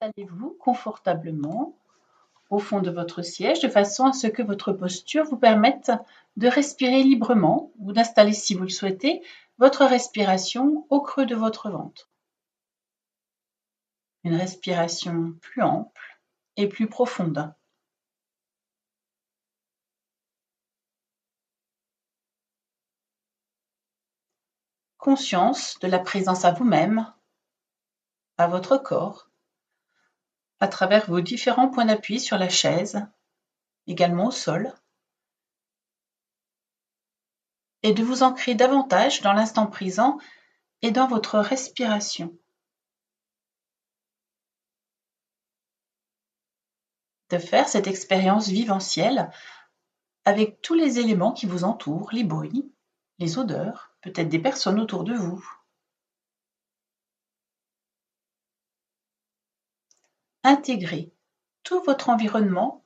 Installez-vous confortablement au fond de votre siège de façon à ce que votre posture vous permette de respirer librement ou d'installer, si vous le souhaitez, votre respiration au creux de votre ventre. Une respiration plus ample et plus profonde. Conscience de la présence à vous-même, à votre corps, à travers vos différents points d'appui sur la chaise, également au sol, et de vous ancrer davantage dans l'instant présent et dans votre respiration. De faire cette expérience viventielle avec tous les éléments qui vous entourent, les bruits, les odeurs, peut-être des personnes autour de vous. Intégrez tout votre environnement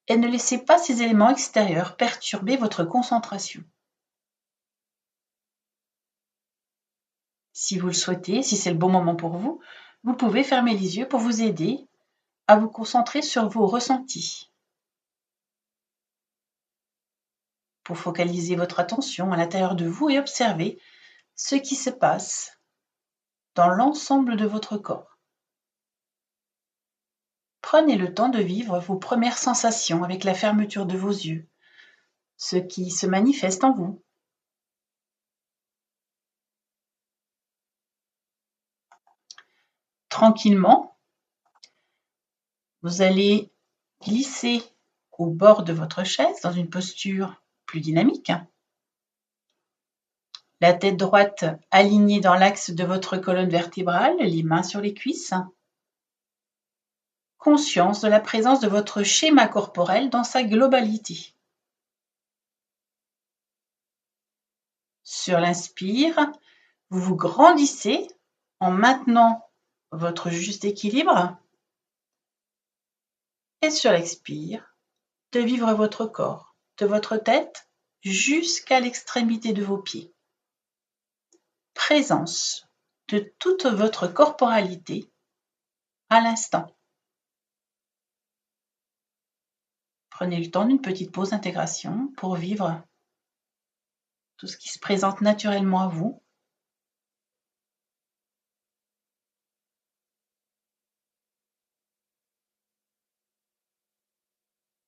et ne laissez pas ces éléments extérieurs perturber votre concentration. Si vous le souhaitez, si c'est le bon moment pour vous, vous pouvez fermer les yeux pour vous aider à vous concentrer sur vos ressentis. Pour focaliser votre attention à l'intérieur de vous et observer ce qui se passe dans l'ensemble de votre corps. Prenez le temps de vivre vos premières sensations avec la fermeture de vos yeux, ce qui se manifeste en vous. Tranquillement, vous allez glisser au bord de votre chaise dans une posture plus dynamique. La tête droite alignée dans l'axe de votre colonne vertébrale, les mains sur les cuisses. Conscience de la présence de votre schéma corporel dans sa globalité. Sur l'inspire, vous vous grandissez en maintenant votre juste équilibre. Et sur l'expire, de vivre votre corps, de votre tête jusqu'à l'extrémité de vos pieds. Présence de toute votre corporalité à l'instant. Prenez le temps d'une petite pause d'intégration pour vivre tout ce qui se présente naturellement à vous.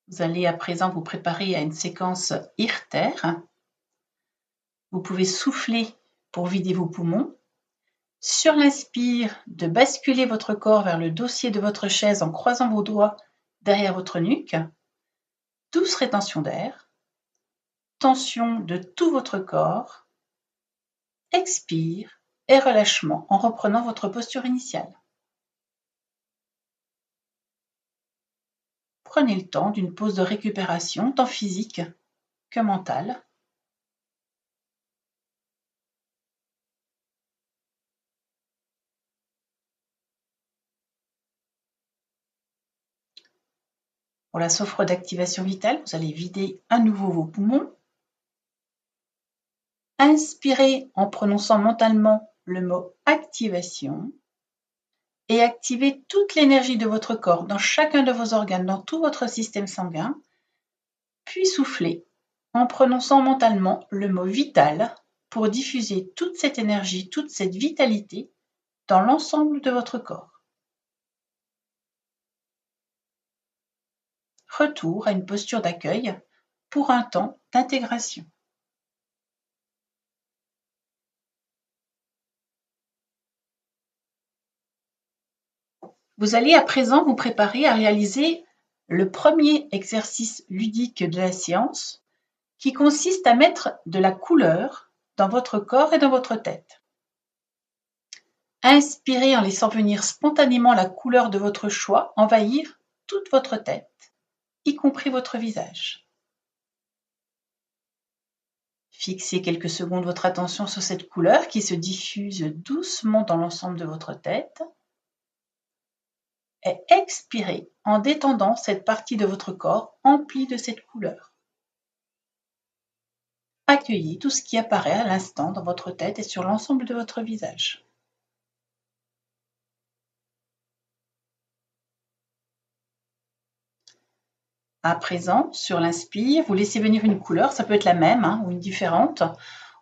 Vous allez à présent vous préparer à une séquence IRTER. Vous pouvez souffler pour vider vos poumons. Sur l'inspire, de basculer votre corps vers le dossier de votre chaise en croisant vos doigts derrière votre nuque. Douce rétention d'air. Tension de tout votre corps. Expire et relâchement en reprenant votre posture initiale. Prenez le temps d'une pause de récupération, tant physique que mentale. Pour la sophro d'activation vitale, vous allez vider à nouveau vos poumons. Inspirez en prononçant mentalement le mot activation et activez toute l'énergie de votre corps dans chacun de vos organes, dans tout votre système sanguin. Puis soufflez en prononçant mentalement le mot vital pour diffuser toute cette énergie, toute cette vitalité dans l'ensemble de votre corps. Retour à une posture d'accueil pour un temps d'intégration. Vous allez à présent vous préparer à réaliser le premier exercice ludique de la séance qui consiste à mettre de la couleur dans votre corps et dans votre tête. Inspirez en laissant venir spontanément la couleur de votre choix envahir toute votre tête, y compris votre visage. Fixez quelques secondes votre attention sur cette couleur qui se diffuse doucement dans l'ensemble de votre tête. Et expirez en détendant cette partie de votre corps emplie de cette couleur. Accueillez tout ce qui apparaît à l'instant dans votre tête et sur l'ensemble de votre visage. À présent, sur l'inspire, vous laissez venir une couleur, ça peut être la même ou une différente,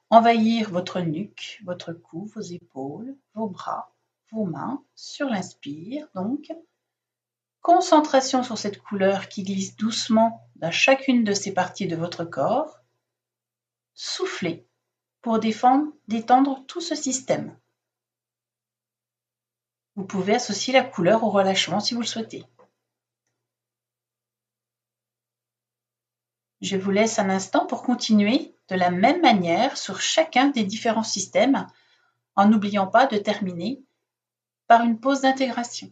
envahir votre nuque, votre cou, vos épaules, vos bras, vos mains. Sur l'inspire, donc, concentration sur cette couleur qui glisse doucement dans chacune de ces parties de votre corps. Soufflez pour détendre tout ce système. Vous pouvez associer la couleur au relâchement si vous le souhaitez. Je vous laisse un instant pour continuer de la même manière sur chacun des différents systèmes, en n'oubliant pas de terminer par une pause d'intégration.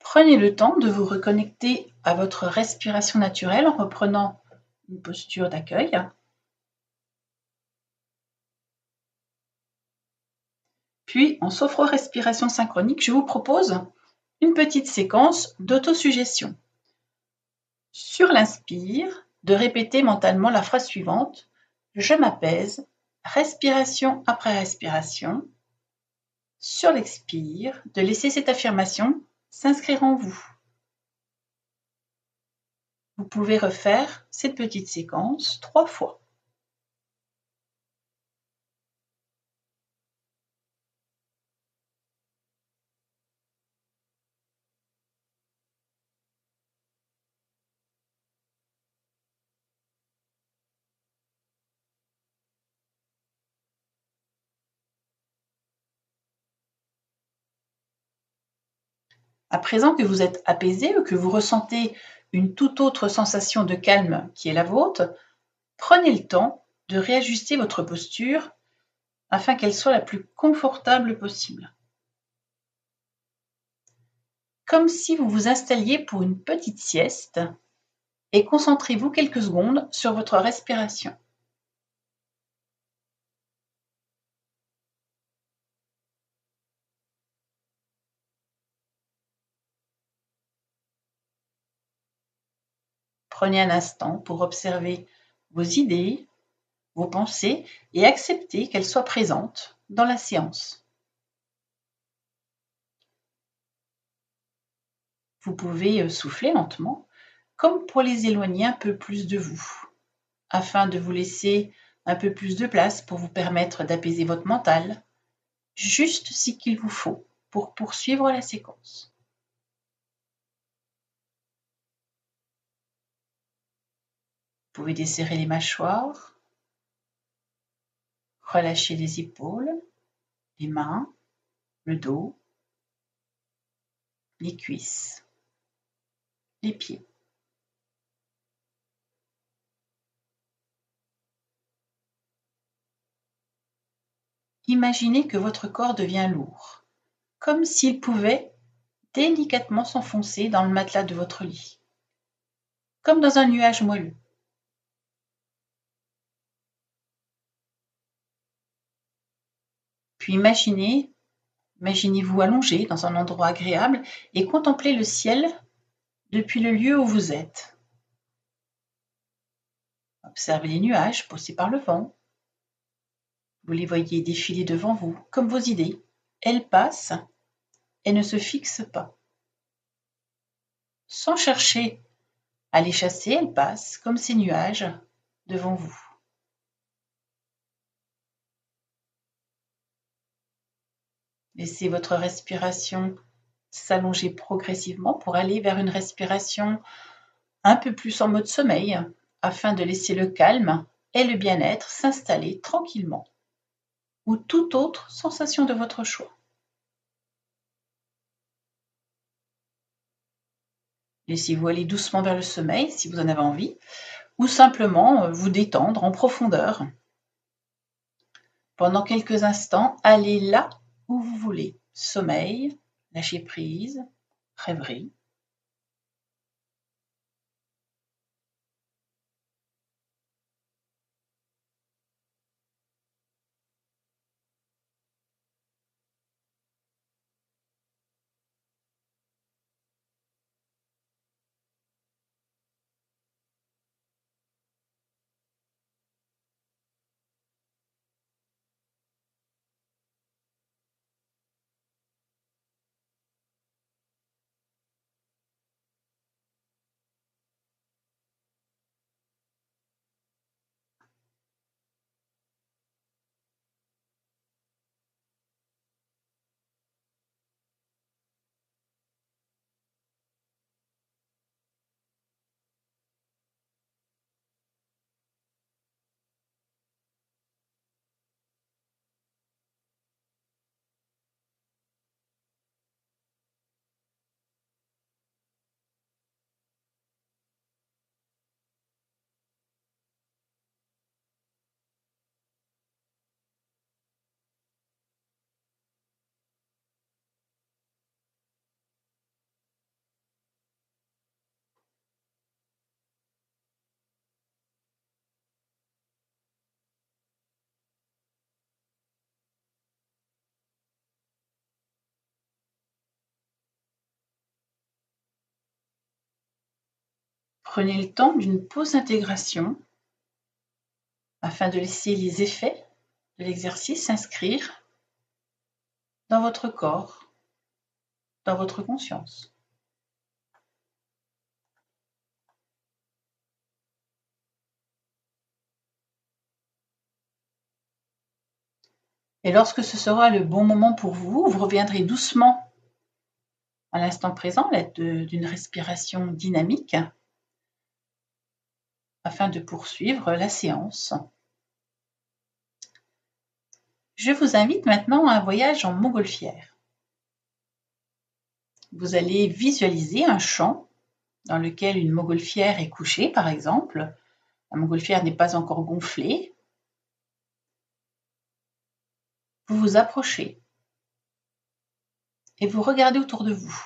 Prenez le temps de vous reconnecter à votre respiration naturelle en reprenant une posture d'accueil. Puis, en sophro-respiration synchronique, je vous propose une petite séquence d'autosuggestion. Sur l'inspire, de répéter mentalement la phrase suivante: je m'apaise, respiration après respiration. Sur l'expire, de laisser cette affirmation s'inscrire en vous. Vous pouvez refaire cette petite séquence 3 fois. À présent que vous êtes apaisé ou que vous ressentez une toute autre sensation de calme qui est la vôtre, prenez le temps de réajuster votre posture afin qu'elle soit la plus confortable possible. Comme si vous vous installiez pour une petite sieste et concentrez-vous quelques secondes sur votre respiration. Prenez un instant pour observer vos idées, vos pensées et accepter qu'elles soient présentes dans la séance. Vous pouvez souffler lentement, comme pour les éloigner un peu plus de vous, afin de vous laisser un peu plus de place pour vous permettre d'apaiser votre mental, juste ce qu'il vous faut pour poursuivre la séquence. Vous pouvez desserrer les mâchoires, relâcher les épaules, les mains, le dos, les cuisses, les pieds. Imaginez que votre corps devient lourd, comme s'il pouvait délicatement s'enfoncer dans le matelas de votre lit, comme dans un nuage moelleux. Puis imaginez-vous allongé dans un endroit agréable et contemplez le ciel depuis le lieu où vous êtes. Observez les nuages poussés par le vent. Vous les voyez défiler devant vous, comme vos idées. Elles passent et ne se fixent pas. Sans chercher à les chasser, elles passent comme ces nuages devant vous. Laissez votre respiration s'allonger progressivement pour aller vers une respiration un peu plus en mode sommeil, afin de laisser le calme et le bien-être s'installer tranquillement, ou toute autre sensation de votre choix. Laissez-vous aller doucement vers le sommeil si vous en avez envie, ou simplement vous détendre en profondeur. Pendant quelques instants, allez là où vous voulez. Sommeil, lâcher prise, rêverie. Prenez le temps d'une pause d'intégration afin de laisser les effets de l'exercice s'inscrire dans votre corps, dans votre conscience. Et lorsque ce sera le bon moment pour vous, vous reviendrez doucement à l'instant présent à l'aide d'une respiration dynamique afin de poursuivre la séance. Je vous invite maintenant à un voyage en montgolfière. Vous allez visualiser un champ dans lequel une montgolfière est couchée, par exemple. La montgolfière n'est pas encore gonflée. Vous vous approchez et vous regardez autour de vous.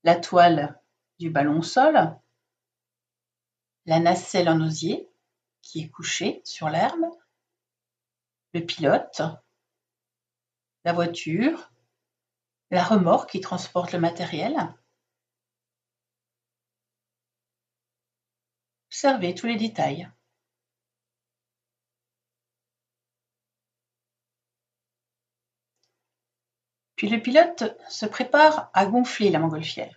La toile du ballon au sol, la nacelle en osier qui est couchée sur l'herbe, le pilote, la voiture, la remorque qui transporte le matériel. Observez tous les détails. Puis le pilote se prépare à gonfler la montgolfière.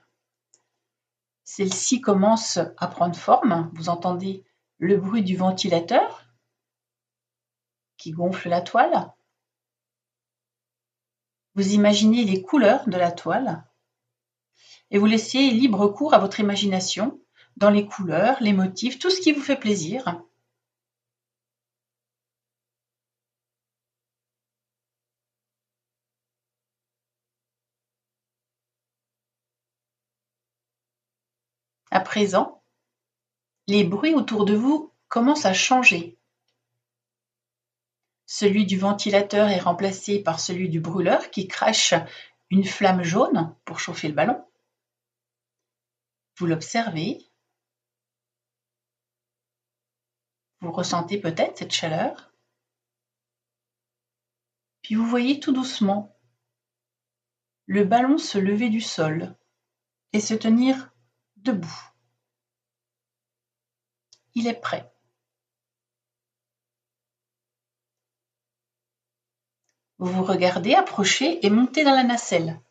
Celle-ci commence à prendre forme. Vous entendez le bruit du ventilateur qui gonfle la toile. Vous imaginez les couleurs de la toile et vous laissez libre cours à votre imagination dans les couleurs, les motifs, tout ce qui vous fait plaisir. À présent, les bruits autour de vous commencent à changer. Celui du ventilateur est remplacé par celui du brûleur qui crache une flamme jaune pour chauffer le ballon. Vous l'observez. Vous ressentez peut-être cette chaleur. Puis vous voyez tout doucement le ballon se lever du sol et se tenir debout. Il est prêt. Vous vous regardez approcher et monter dans la nacelle.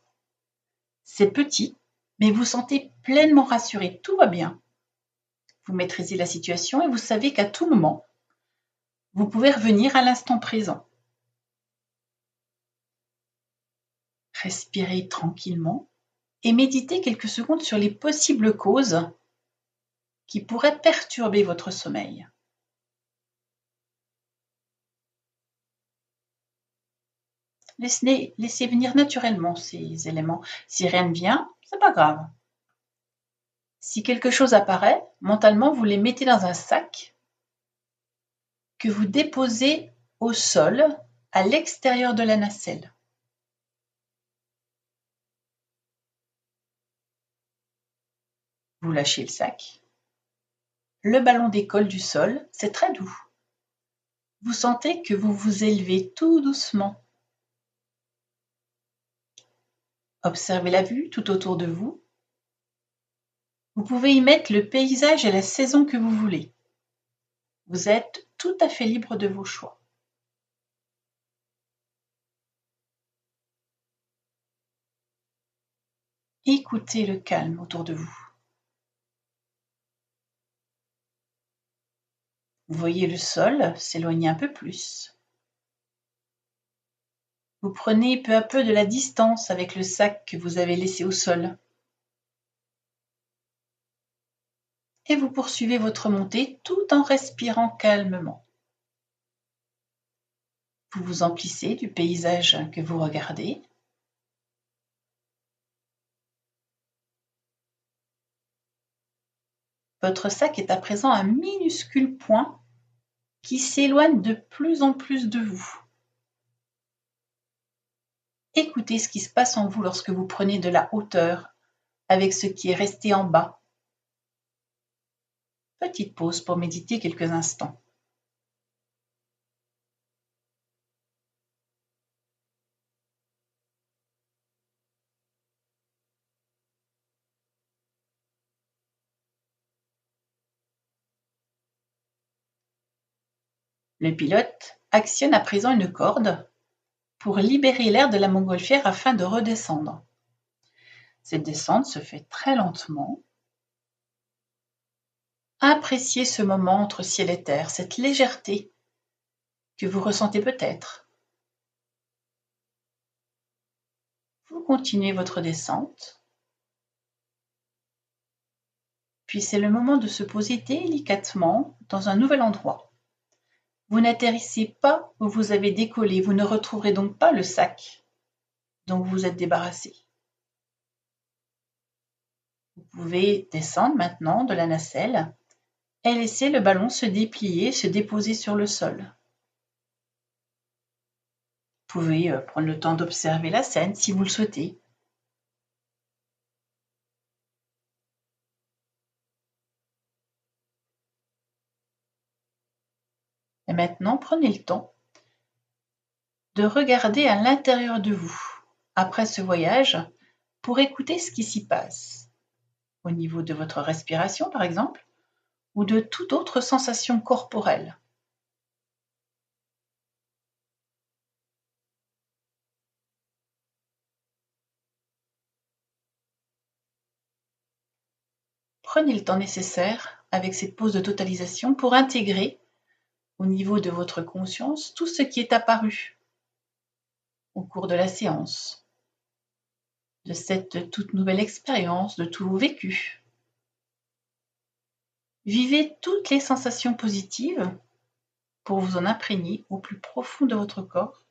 C'est petit, mais vous sentez pleinement rassuré. Tout va bien. Vous maîtrisez la situation et vous savez qu'à tout moment, vous pouvez revenir à l'instant présent. Respirez tranquillement et méditez quelques secondes sur les possibles causes qui pourraient perturber votre sommeil. Laissez venir naturellement ces éléments. Si rien ne vient, c'est pas grave. Si quelque chose apparaît, mentalement, vous les mettez dans un sac que vous déposez au sol, à l'extérieur de la nacelle. Vous lâchez le sac. Le ballon décolle du sol, c'est très doux. Vous sentez que vous vous élevez tout doucement. Observez la vue tout autour de vous. Vous pouvez y mettre le paysage et la saison que vous voulez. Vous êtes tout à fait libre de vos choix. Écoutez le calme autour de vous. Vous voyez le sol s'éloigner un peu plus. Vous prenez peu à peu de la distance avec le sac que vous avez laissé au sol. Et vous poursuivez votre montée tout en respirant calmement. Vous vous emplissez du paysage que vous regardez. Votre sac est à présent un minuscule point qui s'éloigne de plus en plus de vous. Écoutez ce qui se passe en vous lorsque vous prenez de la hauteur avec ce qui est resté en bas. Petite pause pour méditer quelques instants. Le pilote actionne à présent une corde pour libérer l'air de la montgolfière afin de redescendre. Cette descente se fait très lentement. Appréciez ce moment entre ciel et terre, cette légèreté que vous ressentez peut-être. Vous continuez votre descente. Puis c'est le moment de se poser délicatement dans un nouvel endroit. Vous n'atterrissez pas où vous avez décollé, vous ne retrouverez donc pas le sac dont vous vous êtes débarrassé. Vous pouvez descendre maintenant de la nacelle et laisser le ballon se déplier, se déposer sur le sol. Vous pouvez prendre le temps d'observer la scène si vous le souhaitez. Et maintenant, prenez le temps de regarder à l'intérieur de vous, après ce voyage, pour écouter ce qui s'y passe, au niveau de votre respiration par exemple, ou de toute autre sensation corporelle. Prenez le temps nécessaire avec cette pause de totalisation pour intégrer au niveau de votre conscience tout ce qui est apparu au cours de la séance, de cette toute nouvelle expérience, de tout vécu. Vivez toutes les sensations positives pour vous en imprégner au plus profond de votre corps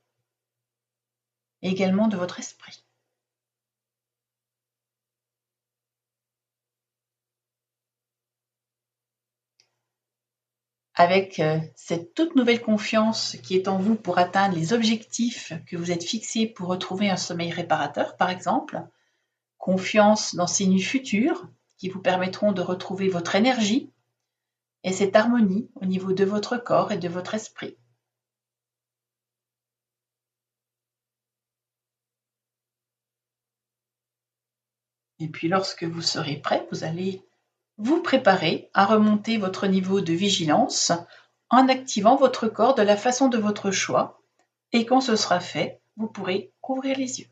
et également de votre esprit. Avec cette toute nouvelle confiance qui est en vous pour atteindre les objectifs que vous êtes fixés pour retrouver un sommeil réparateur, par exemple, confiance dans ces nuits futures qui vous permettront de retrouver votre énergie et cette harmonie au niveau de votre corps et de votre esprit. Et puis lorsque vous serez prêt, vous allez vous préparer à remonter votre niveau de vigilance en activant votre corps de la façon de votre choix. Et quand ce sera fait, vous pourrez ouvrir les yeux.